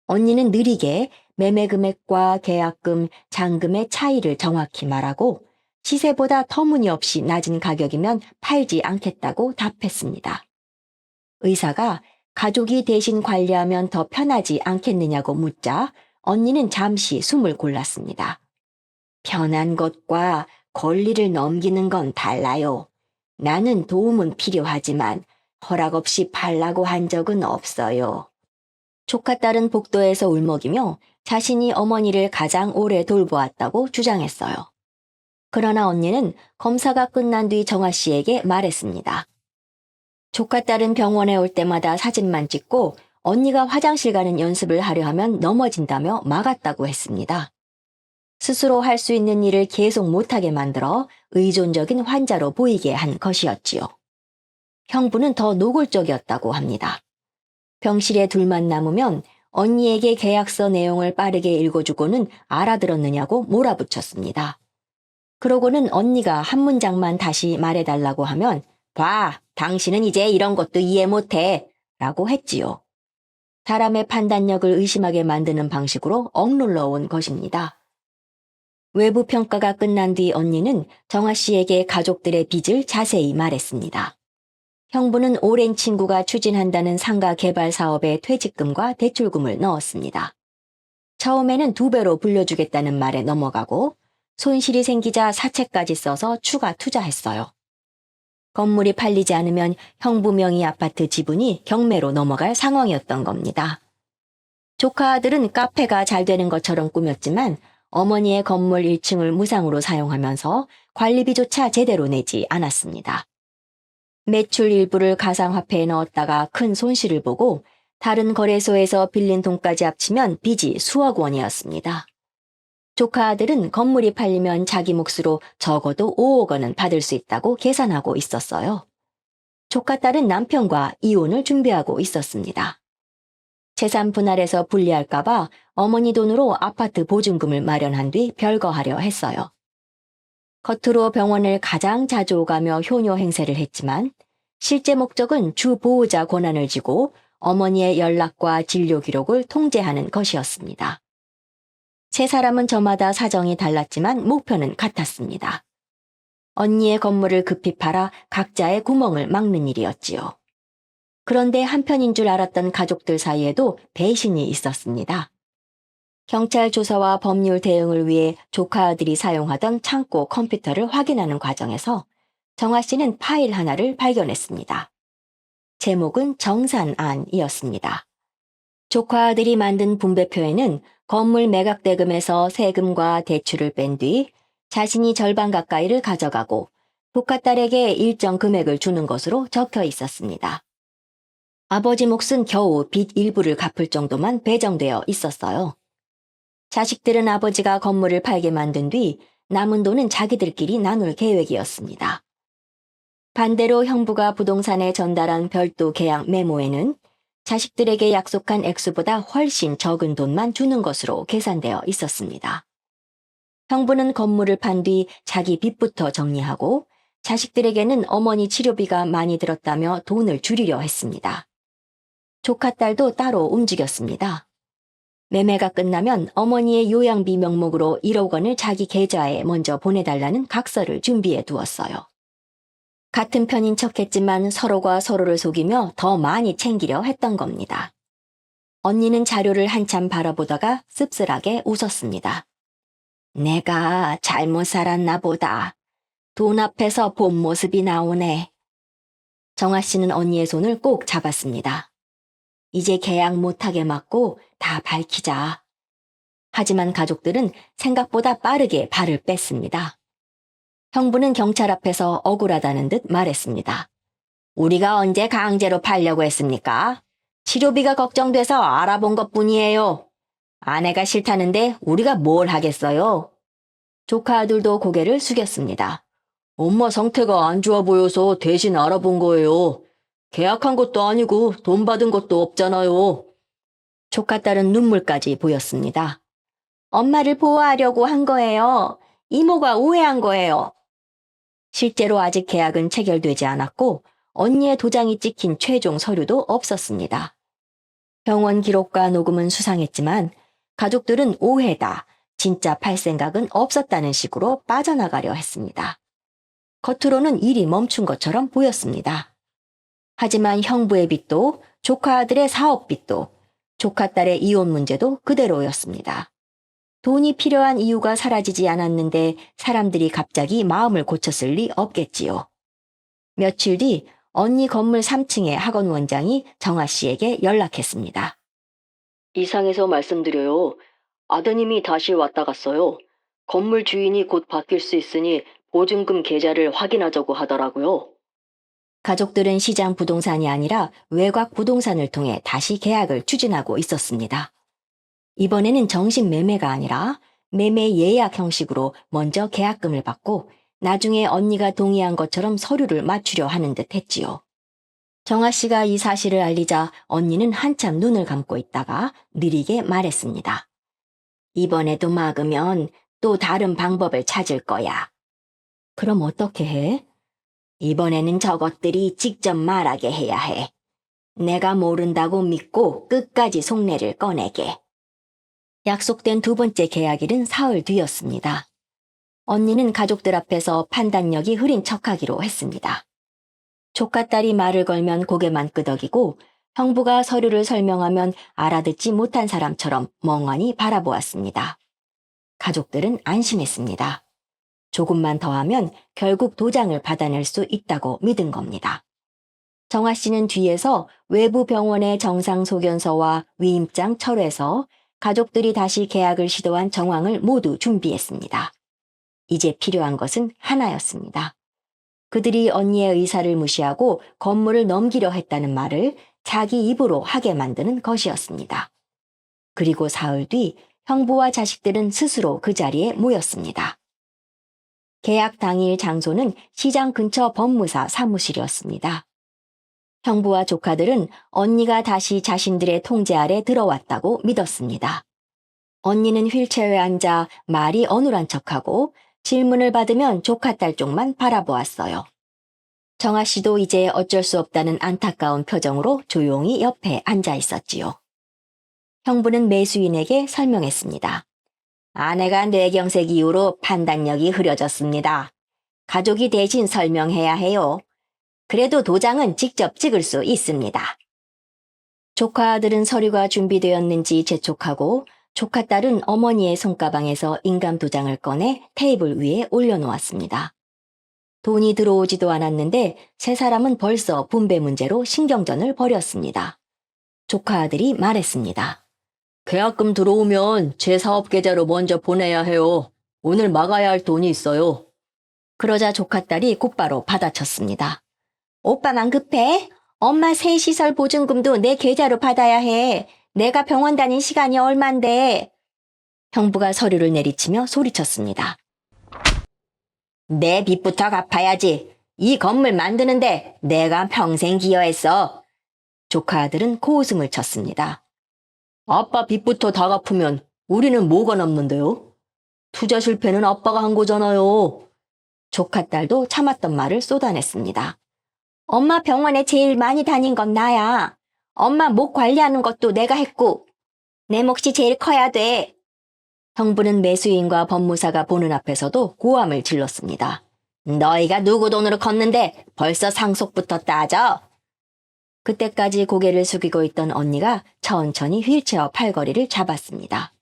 언니는 느리게 매매 금액과 계약금, 잔금의 차이를 정확히 말하고 시세보다 터무니없이 낮은 가격이면 팔지 않겠다고 답했습니다. 의사가 가족이 대신 관리하면 더 편하지 않겠느냐고 묻자 언니는 잠시 숨을 골랐습니다. 편한 것과 권리를 넘기는 건 달라요. 나는 도움은 필요하지만 허락 없이 팔라고 한 적은 없어요. 조카 딸은 복도에서 울먹이며 자신이 어머니를 가장 오래 돌보았다고 주장했어요. 그러나 언니는 검사가 끝난 뒤 정아 씨에게 말했습니다. 조카 딸은 병원에 올 때마다 사진만 찍고 언니가 화장실 가는 연습을 하려 하면 넘어진다며 막았다고 했습니다. 스스로 할 수 있는 일을 계속 못하게 만들어 의존적인 환자로 보이게 한 것이었지요. 형부는 더 노골적이었다고 합니다. 병실에 둘만 남으면 언니에게 계약서 내용을 빠르게 읽어주고는 알아들었느냐고 몰아붙였습니다. 그러고는 언니가 한 문장만 다시 말해달라고 하면 봐, 당신은 이제 이런 것도 이해 못해 라고 했지요. 사람의 판단력을 의심하게 만드는 방식으로 억눌러 온 것입니다. 외부 평가가 끝난 뒤 언니는 정아 씨에게 가족들의 빚을 자세히 말했습니다. 형부는 오랜 친구가 추진한다는 상가 개발 사업에 퇴직금과 대출금을 넣었습니다. 처음에는 2배로 불려주겠다는 말에 넘어가고 손실이 생기자 사채까지 써서 추가 투자했어요. 건물이 팔리지 않으면 형부 명의 아파트 지분이 경매로 넘어갈 상황이었던 겁니다. 조카 아들은 카페가 잘 되는 것처럼 꾸몄지만 어머니의 건물 1층을 무상으로 사용하면서 관리비조차 제대로 내지 않았습니다. 매출 일부를 가상화폐에 넣었다가 큰 손실을 보고 다른 거래소에서 빌린 돈까지 합치면 빚이 수억 원이었습니다. 조카 아들은 건물이 팔리면 자기 몫으로 적어도 5억 원은 받을 수 있다고 계산하고 있었어요. 조카 딸은 남편과 이혼을 준비하고 있었습니다. 재산 분할해서 분리할까봐 어머니 돈으로 아파트 보증금을 마련한 뒤 별거하려 했어요. 겉으로 병원을 가장 자주 오가며 효녀 행세를 했지만 실제 목적은 주 보호자 권한을 쥐고 어머니의 연락과 진료 기록을 통제하는 것이었습니다. 세 사람은 저마다 사정이 달랐지만 목표는 같았습니다. 언니의 건물을 급히 팔아 각자의 구멍을 막는 일이었지요. 그런데 한편인 줄 알았던 가족들 사이에도 배신이 있었습니다. 경찰 조사와 법률 대응을 위해 조카 아들이 사용하던 창고 컴퓨터를 확인하는 과정에서 정아 씨는 파일 하나를 발견했습니다. 제목은 정산안이었습니다. 조카 아들이 만든 분배표에는 건물 매각 대금에서 세금과 대출을 뺀 뒤 자신이 절반 가까이를 가져가고 조카딸에게 일정 금액을 주는 것으로 적혀 있었습니다. 아버지 몫은 겨우 빚 일부를 갚을 정도만 배정되어 있었어요. 자식들은 아버지가 건물을 팔게 만든 뒤 남은 돈은 자기들끼리 나눌 계획이었습니다. 반대로 형부가 부동산에 전달한 별도 계약 메모에는 자식들에게 약속한 액수보다 훨씬 적은 돈만 주는 것으로 계산되어 있었습니다. 형부는 건물을 판 뒤 자기 빚부터 정리하고 자식들에게는 어머니 치료비가 많이 들었다며 돈을 줄이려 했습니다. 조카딸도 따로 움직였습니다. 매매가 끝나면 어머니의 요양비 명목으로 1억 원을 자기 계좌에 먼저 보내달라는 각서를 준비해 두었어요. 같은 편인 척했지만 서로가 서로를 속이며 더 많이 챙기려 했던 겁니다. 언니는 자료를 한참 바라보다가 씁쓸하게 웃었습니다. 내가 잘못 살았나 보다. 돈 앞에서 본 모습이 나오네. 정아 씨는 언니의 손을 꼭 잡았습니다. 이제 계약 못하게 막고 다 밝히자. 하지만 가족들은 생각보다 빠르게 발을 뺐습니다. 형부는 경찰 앞에서 억울하다는 듯 말했습니다. 우리가 언제 강제로 팔려고 했습니까? 치료비가 걱정돼서 알아본 것뿐이에요. 아내가 싫다는데 우리가 뭘 하겠어요? 조카 아들도 고개를 숙였습니다. 엄마 상태가 안 좋아 보여서 대신 알아본 거예요. 계약한 것도 아니고 돈 받은 것도 없잖아요. 조카딸은 눈물까지 보였습니다. 엄마를 보호하려고 한 거예요. 이모가 오해한 거예요. 실제로 아직 계약은 체결되지 않았고 언니의 도장이 찍힌 최종 서류도 없었습니다. 병원 기록과 녹음은 수상했지만 가족들은 오해다, 진짜 팔 생각은 없었다는 식으로 빠져나가려 했습니다. 겉으로는 일이 멈춘 것처럼 보였습니다. 하지만 형부의 빚도 조카 아들의 사업 빚도 조카딸의 이혼 문제도 그대로였습니다. 돈이 필요한 이유가 사라지지 않았는데 사람들이 갑자기 마음을 고쳤을 리 없겠지요. 며칠 뒤 언니 건물 3층의 학원 원장이 정아 씨에게 연락했습니다. 이상해서 말씀드려요. 아드님이 다시 왔다 갔어요. 건물 주인이 곧 바뀔 수 있으니 보증금 계좌를 확인하자고 하더라고요. 가족들은 시장 부동산이 아니라 외곽 부동산을 통해 다시 계약을 추진하고 있었습니다. 이번에는 정식 매매가 아니라 매매 예약 형식으로 먼저 계약금을 받고 나중에 언니가 동의한 것처럼 서류를 맞추려 하는 듯 했지요. 정아 씨가 이 사실을 알리자 언니는 한참 눈을 감고 있다가 느리게 말했습니다. 이번에도 막으면 또 다른 방법을 찾을 거야. 그럼 어떻게 해? 이번에는 저것들이 직접 말하게 해야 해. 내가 모른다고 믿고 끝까지 속내를 꺼내게. 약속된 두 번째 계약일은 사흘 뒤였습니다. 언니는 가족들 앞에서 판단력이 흐린 척하기로 했습니다. 조카딸이 말을 걸면 고개만 끄덕이고 형부가 서류를 설명하면 알아듣지 못한 사람처럼 멍하니 바라보았습니다. 가족들은 안심했습니다. 조금만 더 하면 결국 도장을 받아낼 수 있다고 믿은 겁니다. 정아 씨는 뒤에서 외부 병원의 정상 소견서와 위임장 철회서, 가족들이 다시 계약을 시도한 정황을 모두 준비했습니다. 이제 필요한 것은 하나였습니다. 그들이 언니의 의사를 무시하고 건물을 넘기려 했다는 말을 자기 입으로 하게 만드는 것이었습니다. 그리고 사흘 뒤 형부와 자식들은 스스로 그 자리에 모였습니다. 계약 당일 장소는 시장 근처 법무사 사무실이었습니다. 형부와 조카들은 언니가 다시 자신들의 통제 아래 들어왔다고 믿었습니다. 언니는 휠체어에 앉아 말이 어눌한 척하고 질문을 받으면 조카딸 쪽만 바라보았어요. 정아 씨도 이제 어쩔 수 없다는 안타까운 표정으로 조용히 옆에 앉아 있었지요. 형부는 매수인에게 설명했습니다. 아내가 뇌경색 이후로 판단력이 흐려졌습니다. 가족이 대신 설명해야 해요. 그래도 도장은 직접 찍을 수 있습니다. 조카 아들은 서류가 준비되었는지 재촉하고 조카딸은 어머니의 손가방에서 인감 도장을 꺼내 테이블 위에 올려놓았습니다. 돈이 들어오지도 않았는데 세 사람은 벌써 분배 문제로 신경전을 벌였습니다. 조카 아들이 말했습니다. 계약금 들어오면 제 사업 계좌로 먼저 보내야 해요. 오늘 막아야 할 돈이 있어요. 그러자 조카딸이 곧바로 받아쳤습니다. 오빠만 급해? 엄마 새시설 보증금도 내 계좌로 받아야 해. 내가 병원 다닌 시간이 얼만데. 형부가 서류를 내리치며 소리쳤습니다. 내 빚부터 갚아야지. 이 건물 만드는데 내가 평생 기여했어. 조카 아들은 코웃음을 쳤습니다. 아빠 빚부터 다 갚으면 우리는 뭐가 남는데요? 투자 실패는 아빠가 한 거잖아요. 조카 딸도 참았던 말을 쏟아냈습니다. 엄마 병원에 제일 많이 다닌 건 나야. 엄마 목 관리하는 것도 내가 했고. 내 몫이 제일 커야 돼. 형부는 매수인과 법무사가 보는 앞에서도 고함을 질렀습니다. 너희가 누구 돈으로 컸는데 벌써 상속부터 따져? 그때까지 고개를 숙이고 있던 언니가 천천히 휠체어 팔걸이를 잡았습니다.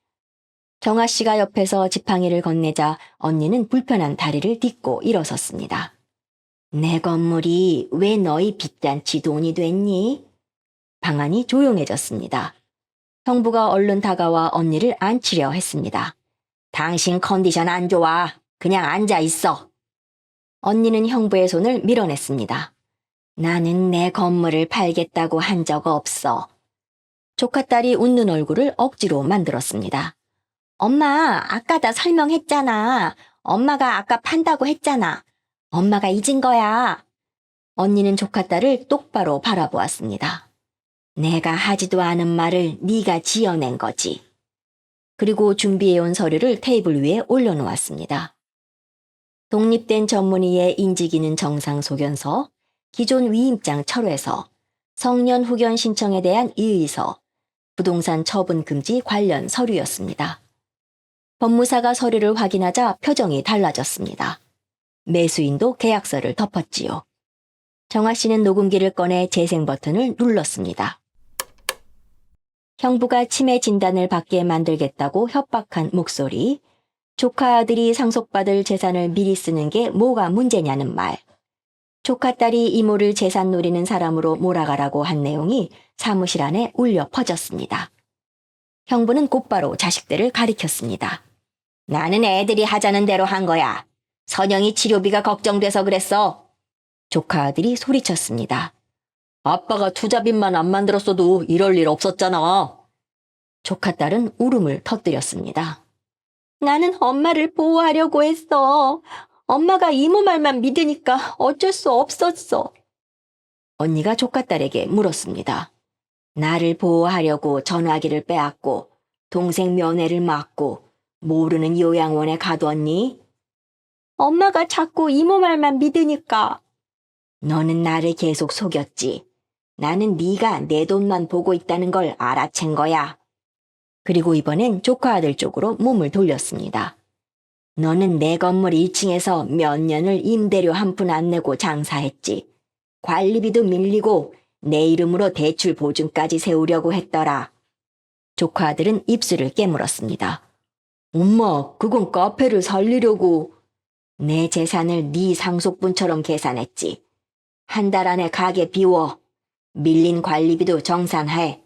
정아 씨가 옆에서 지팡이를 건네자 언니는 불편한 다리를 딛고 일어섰습니다. 내 건물이 왜 너희 빚잔치 돈이 됐니? 방안이 조용해졌습니다. 형부가 얼른 다가와 언니를 앉히려 했습니다. 당신 컨디션 안 좋아. 그냥 앉아 있어. 언니는 형부의 손을 밀어냈습니다. 나는 내 건물을 팔겠다고 한 적 없어. 조카딸이 웃는 얼굴을 억지로 만들었습니다. 엄마, 아까 다 설명했잖아. 엄마가 아까 판다고 했잖아. 엄마가 잊은 거야. 언니는 조카딸을 똑바로 바라보았습니다. 내가 하지도 않은 말을 네가 지어낸 거지. 그리고 준비해온 서류를 테이블 위에 올려놓았습니다. 독립된 전문의의 인지기능 정상 소견서, 기존 위임장 철회서, 성년 후견 신청에 대한 이의서, 부동산 처분 금지 관련 서류였습니다. 법무사가 서류를 확인하자 표정이 달라졌습니다. 매수인도 계약서를 덮었지요. 정아 씨는 녹음기를 꺼내 재생 버튼을 눌렀습니다. 형부가 치매 진단을 받게 만들겠다고 협박한 목소리, 조카 아들이 상속받을 재산을 미리 쓰는 게 뭐가 문제냐는 말, 조카 딸이 이모를 재산 노리는 사람으로 몰아가라고 한 내용이 사무실 안에 울려 퍼졌습니다. 형부는 곧바로 자식들을 가리켰습니다. 나는 애들이 하자는 대로 한 거야. 선영이 치료비가 걱정돼서 그랬어. 조카 아들이 소리쳤습니다. 아빠가 투자빚만 안 만들었어도 이럴 일 없었잖아. 조카 딸은 울음을 터뜨렸습니다. 나는 엄마를 보호하려고 했어. 엄마가 이모 말만 믿으니까 어쩔 수 없었어. 언니가 조카 딸에게 물었습니다. 나를 보호하려고 전화기를 빼앗고 동생 면회를 막고 모르는 요양원에 가뒀니? 엄마가 자꾸 이모 말만 믿으니까. 너는 나를 계속 속였지. 나는 네가 내 돈만 보고 있다는 걸 알아챈 거야. 그리고 이번엔 조카 아들 쪽으로 몸을 돌렸습니다. 너는 내 건물 1층에서 몇 년을 임대료 한 푼 안 내고 장사했지. 관리비도 밀리고 내 이름으로 대출 보증까지 세우려고 했더라. 조카 아들은 입술을 깨물었습니다. 엄마, 그건 카페를 살리려고. 내 재산을 네 상속분처럼 계산했지. 한 달 안에 가게 비워. 밀린 관리비도 정산해.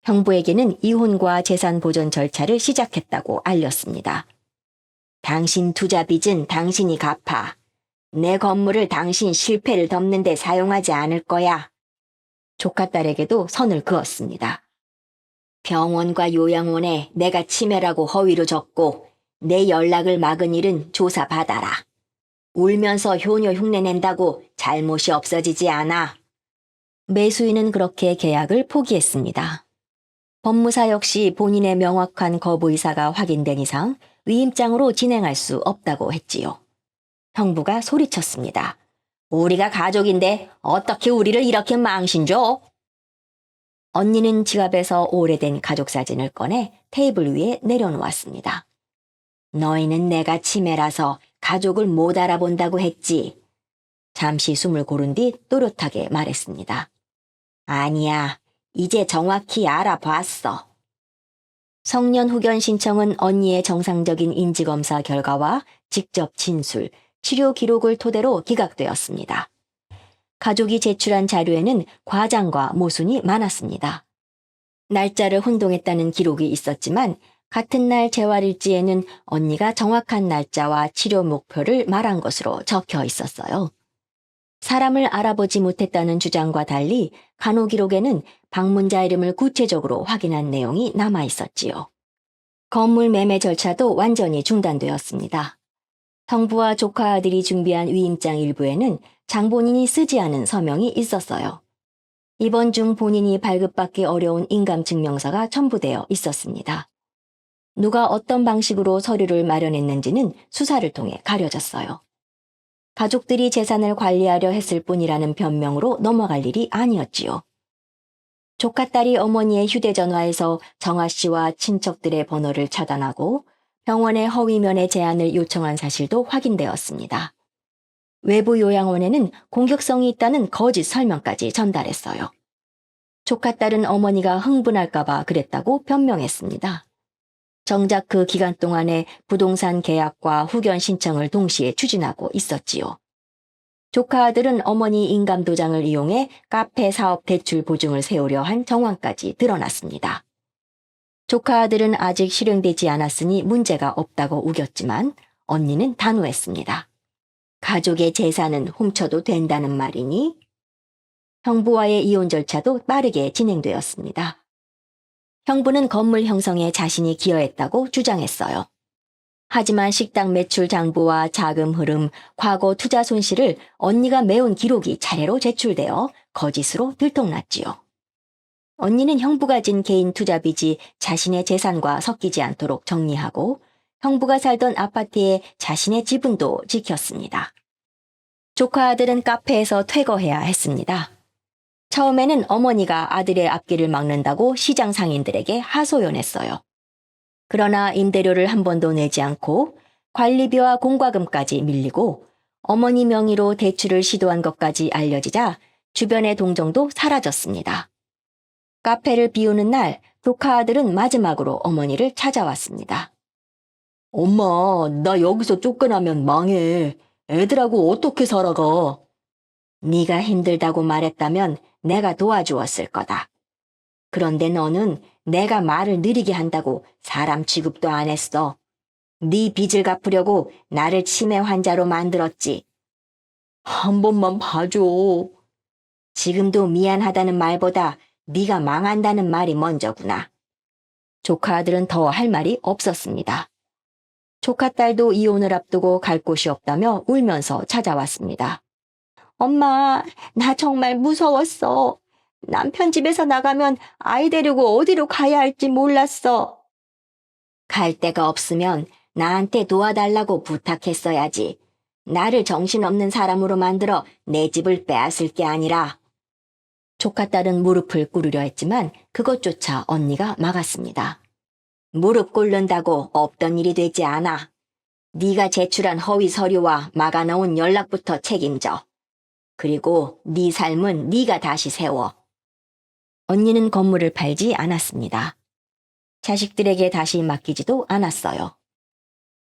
형부에게는 이혼과 재산 보전 절차를 시작했다고 알렸습니다. 당신 투자 빚은 당신이 갚아. 내 건물을 당신 실패를 덮는 데 사용하지 않을 거야. 조카 딸에게도 선을 그었습니다. 병원과 요양원에 내가 치매라고 허위로 적고 내 연락을 막은 일은 조사받아라. 울면서 효녀 흉내낸다고 잘못이 없어지지 않아. 매수인은 그렇게 계약을 포기했습니다. 법무사 역시 본인의 명확한 거부 의사가 확인된 이상 위임장으로 진행할 수 없다고 했지요. 형부가 소리쳤습니다. 우리가 가족인데 어떻게 우리를 이렇게 망신줘? 언니는 지갑에서 오래된 가족사진을 꺼내 테이블 위에 내려놓았습니다. 너희는 내가 치매라서 가족을 못 알아본다고 했지. 잠시 숨을 고른 뒤 또렷하게 말했습니다. 아니야, 이제 정확히 알아봤어. 성년 후견 신청은 언니의 정상적인 인지검사 결과와 직접 진술, 치료 기록을 토대로 기각되었습니다. 가족이 제출한 자료에는 과장과 모순이 많았습니다. 날짜를 혼동했다는 기록이 있었지만 같은 날 재활일지에는 언니가 정확한 날짜와 치료 목표를 말한 것으로 적혀 있었어요. 사람을 알아보지 못했다는 주장과 달리 간호 기록에는 방문자 이름을 구체적으로 확인한 내용이 남아 있었지요. 건물 매매 절차도 완전히 중단되었습니다. 형부와 조카 아들이 준비한 위임장 일부에는 장본인이 쓰지 않은 서명이 있었어요. 입원 중 본인이 발급받기 어려운 인감증명서가 첨부되어 있었습니다. 누가 어떤 방식으로 서류를 마련했는지는 수사를 통해 가려졌어요. 가족들이 재산을 관리하려 했을 뿐이라는 변명으로 넘어갈 일이 아니었지요. 조카딸이 어머니의 휴대전화에서 정아 씨와 친척들의 번호를 차단하고 병원의 허위면회 제안을 요청한 사실도 확인되었습니다. 외부 요양원에는 공격성이 있다는 거짓 설명까지 전달했어요. 조카딸은 어머니가 흥분할까봐 그랬다고 변명했습니다. 정작 그 기간 동안에 부동산 계약과 후견 신청을 동시에 추진하고 있었지요. 조카 아들은 어머니 인감도장을 이용해 카페 사업 대출 보증을 세우려 한 정황까지 드러났습니다. 조카 아들은 아직 실행되지 않았으니 문제가 없다고 우겼지만 언니는 단호했습니다. 가족의 재산은 훔쳐도 된다는 말이니? 형부와의 이혼 절차도 빠르게 진행되었습니다. 형부는 건물 형성에 자신이 기여했다고 주장했어요. 하지만 식당 매출 장부와 자금 흐름, 과거 투자 손실을 언니가 메운 기록이 차례로 제출되어 거짓으로 들통났지요. 언니는 형부가 진 개인 투자 빚이 자신의 재산과 섞이지 않도록 정리하고 형부가 살던 아파트에 자신의 지분도 지켰습니다. 조카 아들은 카페에서 퇴거해야 했습니다. 처음에는 어머니가 아들의 앞길을 막는다고 시장 상인들에게 하소연했어요. 그러나 임대료를 한 번도 내지 않고 관리비와 공과금까지 밀리고 어머니 명의로 대출을 시도한 것까지 알려지자 주변의 동정도 사라졌습니다. 카페를 비우는 날 조카 아들은 마지막으로 어머니를 찾아왔습니다. 엄마, 나 여기서 쫓겨나면 망해. 애들하고 어떻게 살아가? 네가 힘들다고 말했다면 내가 도와주었을 거다. 그런데 너는 내가 말을 느리게 한다고 사람 취급도 안 했어. 네 빚을 갚으려고 나를 치매 환자로 만들었지. 한 번만 봐줘. 지금도 미안하다는 말보다 네가 망한다는 말이 먼저구나. 조카 아들은 더 할 말이 없었습니다. 조카 딸도 이혼을 앞두고 갈 곳이 없다며 울면서 찾아왔습니다. 엄마, 나 정말 무서웠어. 남편 집에서 나가면 아이 데리고 어디로 가야 할지 몰랐어. 갈 데가 없으면 나한테 도와달라고 부탁했어야지. 나를 정신없는 사람으로 만들어 내 집을 빼앗을 게 아니라. 조카 딸은 무릎을 꿇으려 했지만 그것조차 언니가 막았습니다. 무릎 꿇는다고 없던 일이 되지 않아. 네가 제출한 허위 서류와 막아놓은 연락부터 책임져. 그리고 네 삶은 네가 다시 세워. 언니는 건물을 팔지 않았습니다. 자식들에게 다시 맡기지도 않았어요.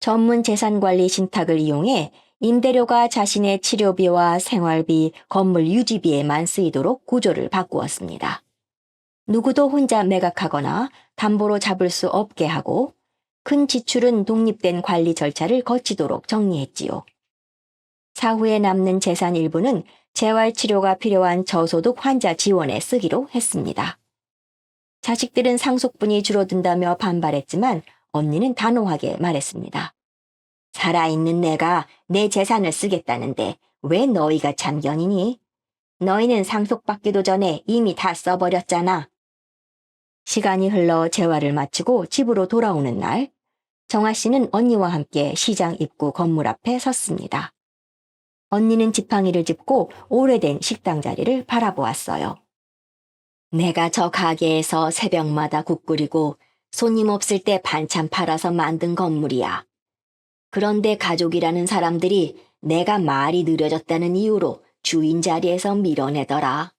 전문 재산관리 신탁을 이용해 임대료가 자신의 치료비와 생활비, 건물 유지비에만 쓰이도록 구조를 바꾸었습니다. 누구도 혼자 매각하거나 담보로 잡을 수 없게 하고 큰 지출은 독립된 관리 절차를 거치도록 정리했지요. 사후에 남는 재산 일부는 재활치료가 필요한 저소득 환자 지원에 쓰기로 했습니다. 자식들은 상속분이 줄어든다며 반발했지만 언니는 단호하게 말했습니다. 살아있는 내가 내 재산을 쓰겠다는데 왜 너희가 참견이니? 너희는 상속받기도 전에 이미 다 써버렸잖아. 시간이 흘러 재활을 마치고 집으로 돌아오는 날, 정아 씨는 언니와 함께 시장 입구 건물 앞에 섰습니다. 언니는 지팡이를 짚고 오래된 식당 자리를 바라보았어요. 내가 저 가게에서 새벽마다 국 끓이고 손님 없을 때 반찬 팔아서 만든 건물이야. 그런데 가족이라는 사람들이 내가 말이 느려졌다는 이유로 주인 자리에서 밀어내더라.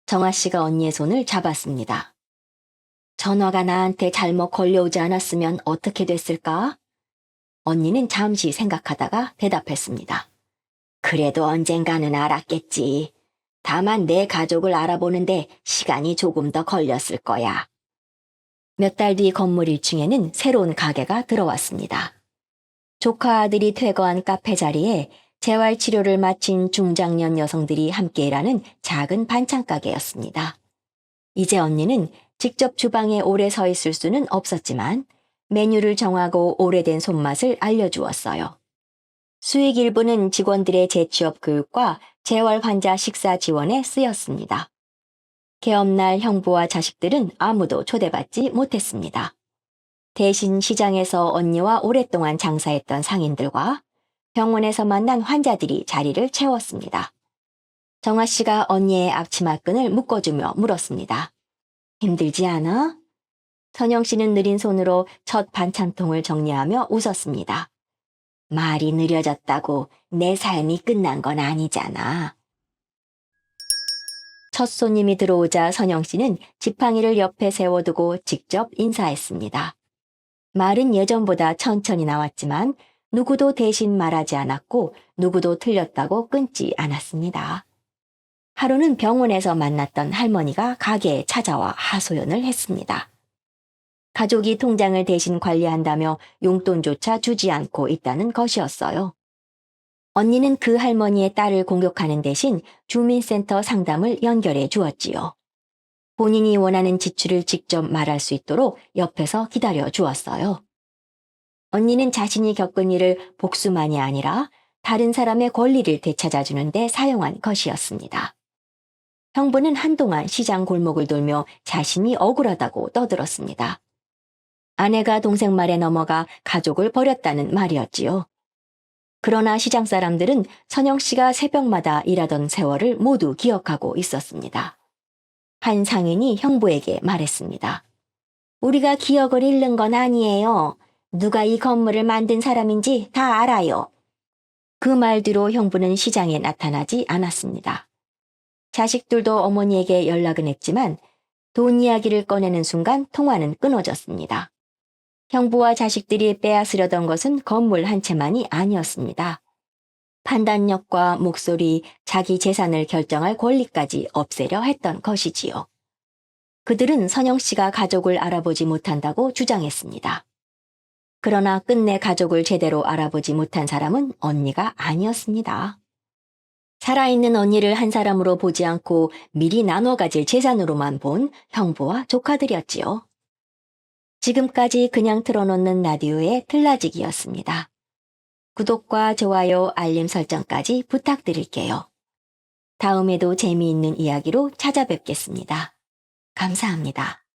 정아 씨가 언니의 손을 잡았습니다. 전화가 나한테 잘못 걸려오지 않았으면 어떻게 됐을까? 언니는 잠시 생각하다가 대답했습니다. 그래도 언젠가는 알았겠지. 다만 내 가족을 알아보는데 시간이 조금 더 걸렸을 거야. 몇 달 뒤 건물 1층에는 새로운 가게가 들어왔습니다. 조카 아들이 퇴거한 카페 자리에 재활치료를 마친 중장년 여성들이 함께 일하는 작은 반찬 가게였습니다. 이제 언니는 직접 주방에 오래 서 있을 수는 없었지만 메뉴를 정하고 오래된 손맛을 알려주었어요. 수익 일부는 직원들의 재취업 교육과 재활 환자 식사 지원에 쓰였습니다. 개업날 형부와 자식들은 아무도 초대받지 못했습니다. 대신 시장에서 언니와 오랫동안 장사했던 상인들과 병원에서 만난 환자들이 자리를 채웠습니다. 정아 씨가 언니의 앞치마끈을 묶어주며 물었습니다. 힘들지 않아? 선영 씨는 느린 손으로 첫 반찬통을 정리하며 웃었습니다. 말이 느려졌다고 내 삶이 끝난 건 아니잖아. 첫 손님이 들어오자 선영 씨는 지팡이를 옆에 세워두고 직접 인사했습니다. 말은 예전보다 천천히 나왔지만 누구도 대신 말하지 않았고 누구도 틀렸다고 끊지 않았습니다. 하루는 병원에서 만났던 할머니가 가게에 찾아와 하소연을 했습니다. 가족이 통장을 대신 관리한다며 용돈조차 주지 않고 있다는 것이었어요. 언니는 그 할머니의 딸을 공격하는 대신 주민센터 상담을 연결해 주었지요. 본인이 원하는 지출을 직접 말할 수 있도록 옆에서 기다려 주었어요. 언니는 자신이 겪은 일을 복수만이 아니라 다른 사람의 권리를 되찾아주는 데 사용한 것이었습니다. 형부는 한동안 시장 골목을 돌며 자신이 억울하다고 떠들었습니다. 아내가 동생 말에 넘어가 가족을 버렸다는 말이었지요. 그러나 시장 사람들은 선영 씨가 새벽마다 일하던 세월을 모두 기억하고 있었습니다. 한 상인이 형부에게 말했습니다. 우리가 기억을 잃는 건 아니에요. 누가 이 건물을 만든 사람인지 다 알아요. 그 말 뒤로 형부는 시장에 나타나지 않았습니다. 자식들도 어머니에게 연락은 했지만 돈 이야기를 꺼내는 순간 통화는 끊어졌습니다. 형부와 자식들이 빼앗으려던 것은 건물 한 채만이 아니었습니다. 판단력과 목소리, 자기 재산을 결정할 권리까지 없애려 했던 것이지요. 그들은 선영 씨가 가족을 알아보지 못한다고 주장했습니다. 그러나 끝내 가족을 제대로 알아보지 못한 사람은 언니가 아니었습니다. 살아있는 언니를 한 사람으로 보지 않고 미리 나눠 가질 재산으로만 본 형부와 조카들이었지요. 지금까지 그냥 틀어놓는 라디오의 틀라지기였습니다. 구독과 좋아요, 알림 설정까지 부탁드릴게요. 다음에도 재미있는 이야기로 찾아뵙겠습니다. 감사합니다.